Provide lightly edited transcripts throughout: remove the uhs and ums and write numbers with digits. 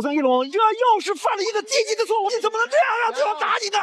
武僧一龙，这又是犯了一个低级的错误，你怎么能这样让对方打你呢？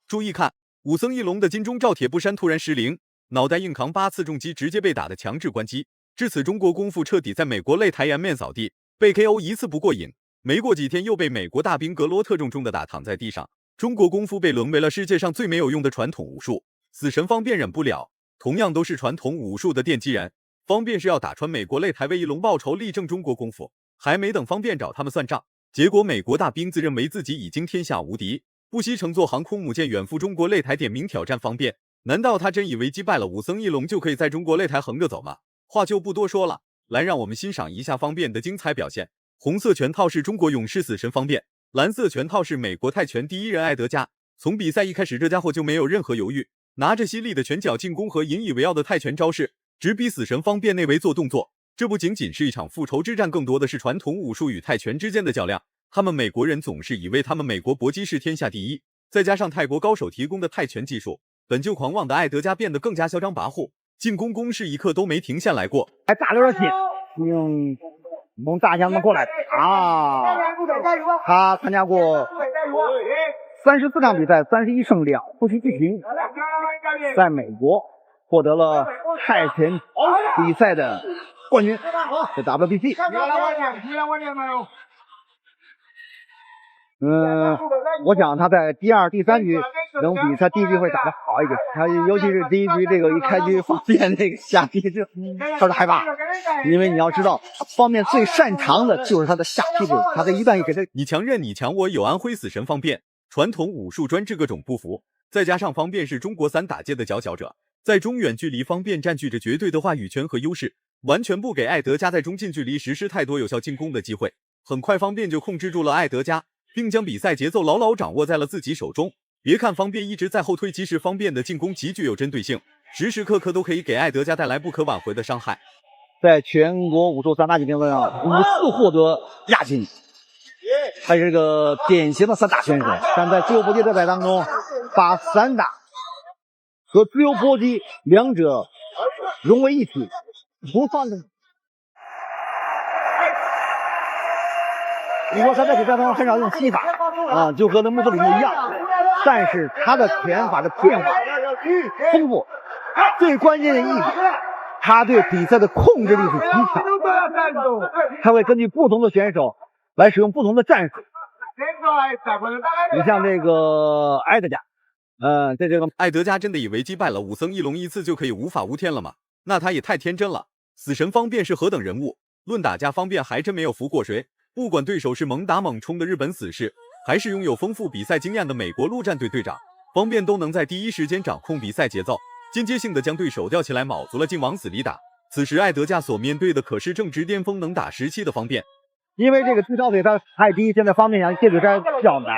注意看，武僧一龙的金钟罩铁布衫突然失灵，脑袋硬扛8次重击，直接被打的强制关机。至此，中国功夫彻底在美国擂台颜面扫地，被 KO 一次不过瘾，没过几天又被美国大兵格罗特重重的打躺在地上。中国功夫被沦为了世界上最没有用的传统武术。死神方便忍不了，同样都是传统武术的奠基人，方便是要打穿美国擂台为一龙报仇，力证中国功夫。还没等方便找他们算账，结果美国大兵自认为自己已经天下无敌，不惜乘坐航空母舰远赴中国擂台点名挑战方便。难道他真以为击败了武僧一龙就可以在中国擂台横着走吗？话就不多说了，来让我们欣赏一下方便的精彩表现。红色拳套是中国勇士死神方便，蓝色拳套是美国泰拳第一人艾德加。从比赛一开始，这家伙就没有任何犹豫，拿着犀利的拳脚进攻和引以为傲的泰拳招式，直逼死神方便内围做动作。这不仅仅是一场复仇之战，更多的是传统武术与泰拳之间的较量。他们美国人总是以为他们美国搏击是天下第一，再加上泰国高手提供的泰拳技术，本就狂妄的艾德加变得更加嚣张跋扈，进攻攻势一刻都没停下来过。还打了点心，用蒙大将们过来啊！他参加过34场比赛，31胜2负7负平，在美国获得了泰拳比赛的冠军，在 WBC。我想他在第2、第3局能比他第一局会打得好一点。他尤其是第一局这个一开局方便那个下劈，他是害怕，因为你要知道，方便最擅长的就是他的下劈步，他的一旦给他你强任你强我有，安徽死神方便，传统武术专治各种不服，再加上方便是中国散打界的佼佼者，在中远距离方便占据着绝对的话语权和优势，完全不给艾德加在中近距离实施太多有效进攻的机会。很快方便就控制住了艾德加，并将比赛节奏牢牢掌握在了自己手中。别看方便一直在后退，其实方便的进攻极具有针对性，时时刻刻都可以给艾德加带来不可挽回的伤害。在全国武术散打级评分上5次获得亚军，他是个典型的散打选手，但在自由搏击比赛当中，把散打和自由搏击两者融为一体，不放着。你说他在比赛当中很少用膝法啊，就和那穆斯林一样，但是他的拳法的变化丰富，最关键的一点，他对比赛的控制力是极强，他会根据不同的选手来使用不同的战术。你像这个艾德加，在这个艾德加真的以为击败了武僧一龙一次就可以无法无天了吗？那他也太天真了。死神方便是何等人物，论打架方便还真没有服过谁。不管对手是猛打猛冲的日本死士，还是拥有丰富比赛经验的美国陆战队队长，方便都能在第一时间掌控比赛节奏，间接性的将对手吊起来卯足了劲往死里打。此时艾德加所面对的可是正值巅峰能打17的方便，因为这个最高腿他太低，现在方便想借腿摔较难。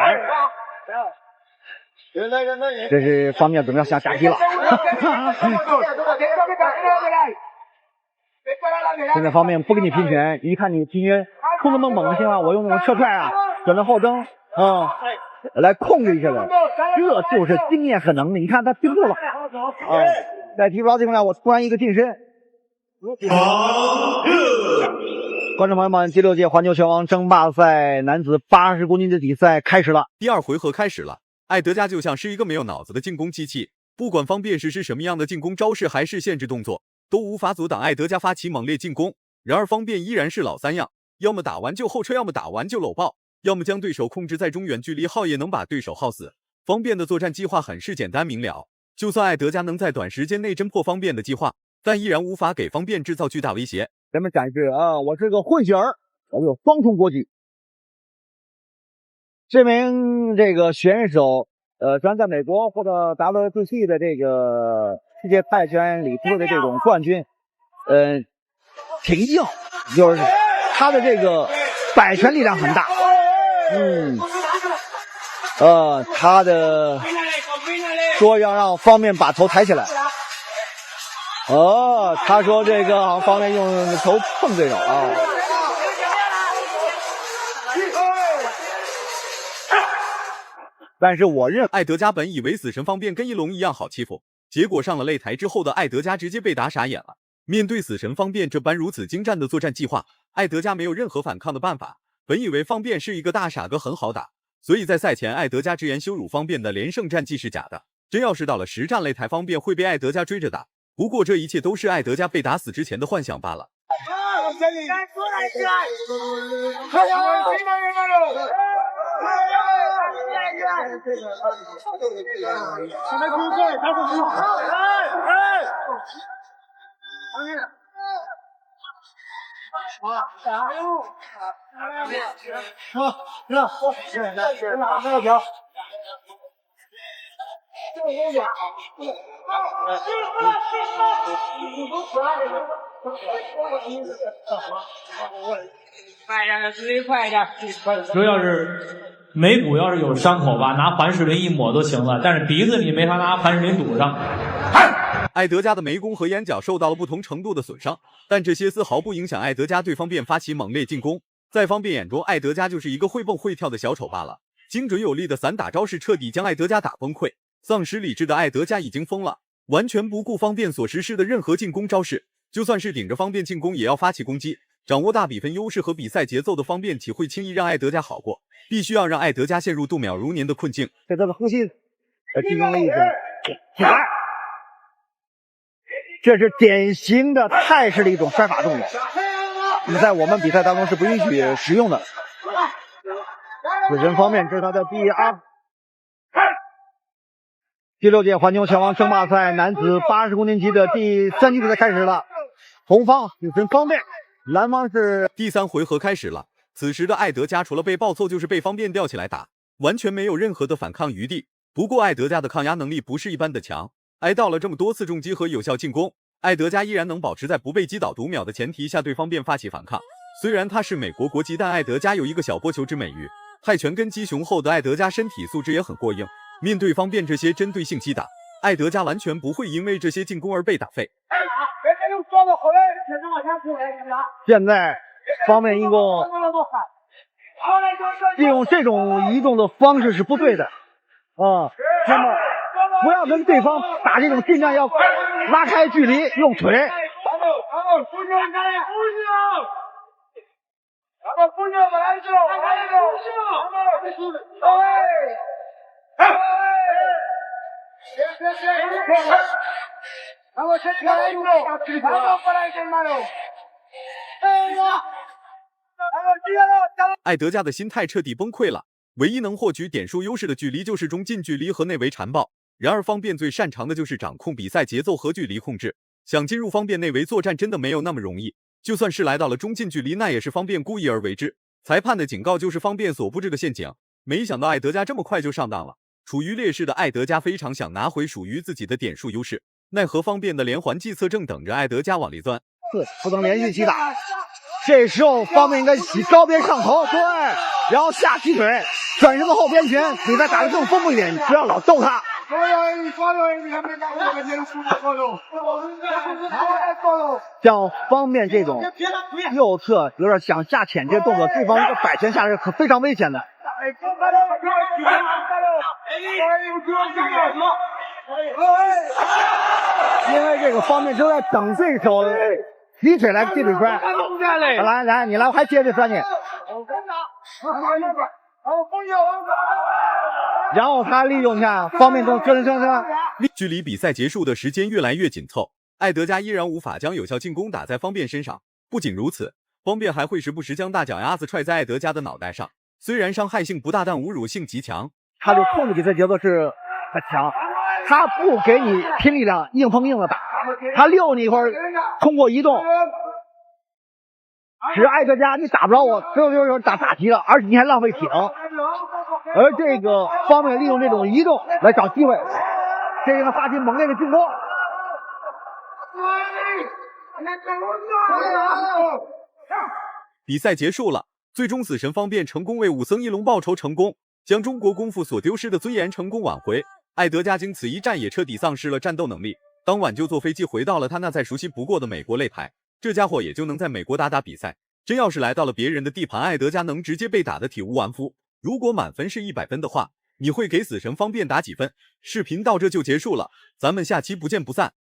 这是方便准备要下击了。现在方面不跟你拼拳，一看你拼拳冲那么猛的情况，我用那种侧踹啊，转到后蹬来控制一下的，这就是经验和能力。你看他盯住了在提不着情况下，我突然一个近身。观众朋友们，第6届环球拳王争霸赛男子80公斤的比赛开始了。第2回合开始了，艾德加就像是一个没有脑子的进攻机器，不管方便实施什么样的进攻招式还是限制动作，都无法阻挡艾德加发起猛烈进攻。然而方便依然是老三样，要么打完就后撤，要么打完就搂爆，要么将对手控制在中远距离耗，也能把对手耗死。方便的作战计划很是简单明了，就算艾德加能在短时间内侦破方便的计划，但依然无法给方便制造巨大威胁。咱们展示我是个混血儿，我有双重国籍。这名这个选手虽然在美国获得 WBC 的这个世界泰拳里突的这种冠军，挺硬，就是他的这个摆拳力量很大。他的说要让方便把头抬起来。他说这个好像方便用头碰对手啊。但是我认为艾德加本以为死神方便跟一龙一样好欺负，结果上了擂台之后的艾德加直接被打傻眼了。面对死神方便这般如此精湛的作战计划，艾德加没有任何反抗的办法，本以为方便是一个大傻哥很好打，所以在赛前艾德加直言羞辱方便的连胜战绩是假的。真要是到了实战擂台，方便会被艾德加追着打。不过这一切都是艾德加被打死之前的幻想罢了。快点，自己快点！主要是眉骨要是有伤口吧，拿凡士林一抹就行了，但是鼻子你没法拿凡士林堵上。艾德加的眉弓和眼角受到了不同程度的损伤，但这些丝毫不影响艾德加对方便发起猛烈进攻。在方便眼中，艾德加就是一个会蹦会跳的小丑罢了。精准有力的散打招式彻底将艾德加打崩溃，丧失理智的艾德加已经疯了，完全不顾方便所实施的任何进攻招式，就算是顶着方便进攻也要发起攻击。掌握大比分优势和比赛节奏的方便体会轻易让艾德加好过，必须要让艾德加陷入度秒如年的困境。对他的核心进行了一种起来，这是典型的泰式的一种摔法动作，那么在我们比赛当中是不允许使用的。死神方面，这是他的第6届环球拳王争霸赛男子80公斤级的第3级比赛开始了。红方死神方面，蓝方是第3回合开始了。此时的艾德加除了被暴揍就是被方便吊起来打，完全没有任何的反抗余地。不过艾德加的抗压能力不是一般的强，挨到了这么多次重击和有效进攻，艾德加依然能保持在不被击倒读秒的前提下对方便发起反抗。虽然他是美国国籍，但艾德加有一个小波球之美誉。泰拳根基雄厚的艾德加身体素质也很过硬，面对方便这些针对性击打，艾德加完全不会因为这些进攻而被打废。现在方面一共利用这种移动的方式是不对的那么不要跟对方打这种，尽量要拉开距离，用腿。艾德加的心态彻底崩溃了，唯一能获取点数优势的距离就是中近距离和内围缠抱。然而方便最擅长的就是掌控比赛节奏和距离控制，想进入方便内围作战真的没有那么容易。就算是来到了中近距离，那也是方便故意而为之。裁判的警告就是方便所布置的陷阱。没想到艾德加这么快就上当了。处于劣势的艾德加非常想拿回属于自己的点数优势，奈何方便的连环计策正等着艾德加往里钻。不能连续击打，这时候方便应该起高边上头，对，然后下踢腿，转身的后边拳，比赛打得更丰富一点，不要老逗他。像方便这种右侧有点想下潜这个动作，对方一个摆拳下是非常危险的。因为这个方面就在等对手踢腿来踢腿摔。来，你来，我还接着摔你。然后他利用一下方面动跟。距离比赛结束的时间越来越紧凑，艾德加依然无法将有效进攻打在方便身上。不仅如此，方便还会时不时将大脚丫子踹在艾德加的脑袋上，虽然伤害性不大，但侮辱性极强。他就控制比赛节奏是很强，他不给你拼力量硬碰硬的打，他溜你一会儿，通过移动使艾德加你打不着我，就打急了，而且你还浪费体能。而这个方面利用这种移动来找机会，这让他发起猛烈的进攻。比赛结束了，最终死神方便成功为武僧一龙报仇成功，将中国功夫所丢失的尊严成功挽回。艾德加经此一战也彻底丧失了战斗能力，当晚就坐飞机回到了他那再熟悉不过的美国擂台。这家伙也就能在美国打比赛，真要是来到了别人的地盘，艾德加能直接被打得体无完肤。如果满分是100分的话，你会给死神方便打几分？视频到这就结束了，咱们下期不见不散。